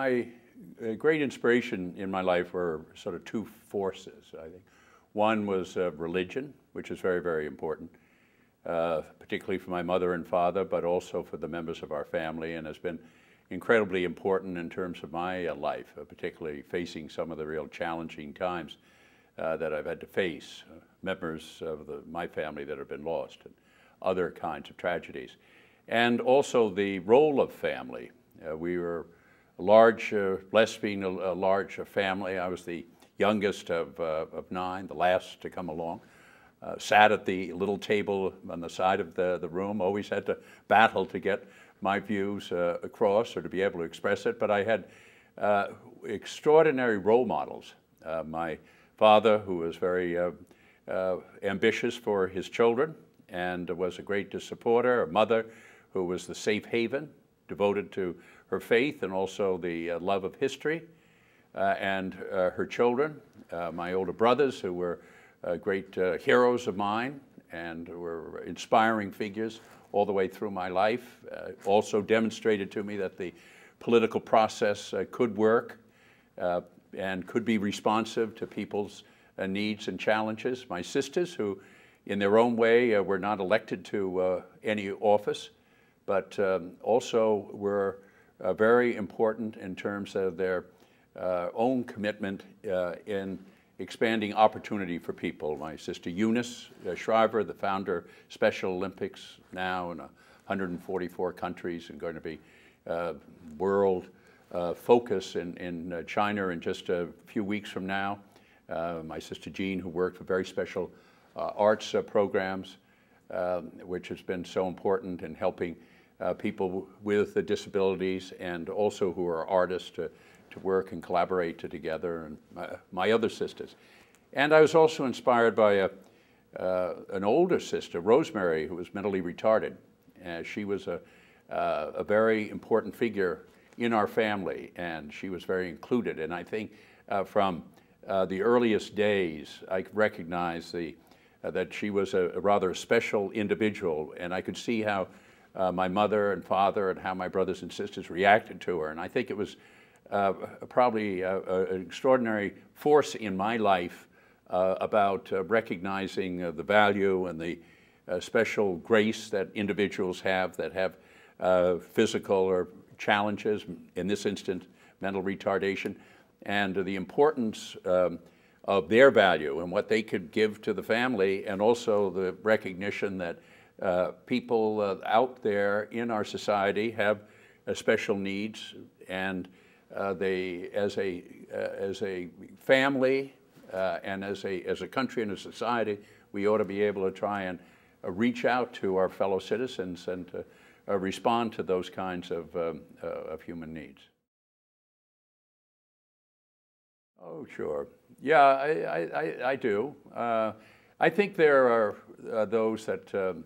My great inspiration in my life were sort of two forces, I think. One was religion, which is very, very important, particularly for my mother and father, but also for the members of our family, and has been incredibly important in terms of my life, particularly facing some of the real challenging times that I've had to face, members of my family that have been lost, and other kinds of tragedies. And also the role of family. We were a large, blessed being a large family. I was the youngest of 9, the last to come along. Sat at the little table on the side of the room, always had to battle to get my views across or to be able to express it, but I had extraordinary role models. My father, who was very ambitious for his children and was a great supporter, a mother who was the safe haven, devoted to her faith and also the love of history, and her children, my older brothers, who were great heroes of mine and were inspiring figures all the way through my life, also demonstrated to me that the political process could work and could be responsive to people's needs and challenges. My sisters, who in their own way were not elected to any office, but also were very important in terms of their own commitment in expanding opportunity for people. My sister Eunice Shriver, the founder of Special Olympics, now in 144 countries and going to be world focus in China in just a few weeks from now. My sister Jean, who worked for very special arts programs, which has been so important in helping people with disabilities and also who are artists to work and collaborate together, and my other sisters. And I was also inspired by an older sister, Rosemary, who was mentally retarded. She was a very important figure in our family, and she was very included. And I think from the earliest days, I recognized that she was a rather special individual, and I could see how my mother and father and how my brothers and sisters reacted to her. And I think it was probably an extraordinary force in my life about recognizing the value and the special grace that individuals have that have physical or challenges, in this instance, mental retardation, and the importance of their value and what they could give to the family, and also the recognition that people out there in our society have special needs, and they, as a family and as a country and a society, we ought to be able to try and reach out to our fellow citizens and to respond to those kinds of human needs. Oh, sure. Yeah, I do. I think there are those that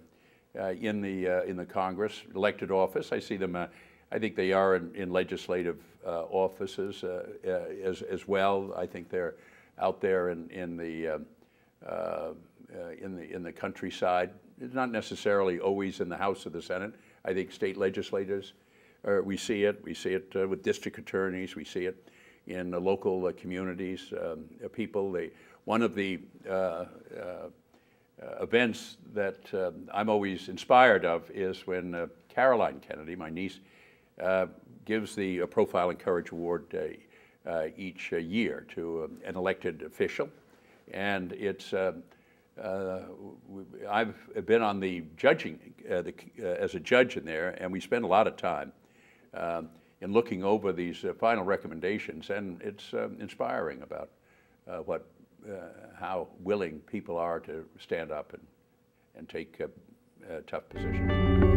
in the Congress, elected office. I see them. I think they are in legislative offices as well. I think they're out there in the countryside. It's not necessarily always in the House or the Senate. I think state legislators, we see it. We see it with district attorneys. We see it in the local communities. People. One of the events that I'm always inspired of is when Caroline Kennedy, my niece, gives the Profile and Courage Award each year to an elected official. And it's, I've been on the judging, as a judge in there, and we spend a lot of time in looking over these final recommendations, and it's inspiring about how willing people are to stand up and take tough positions.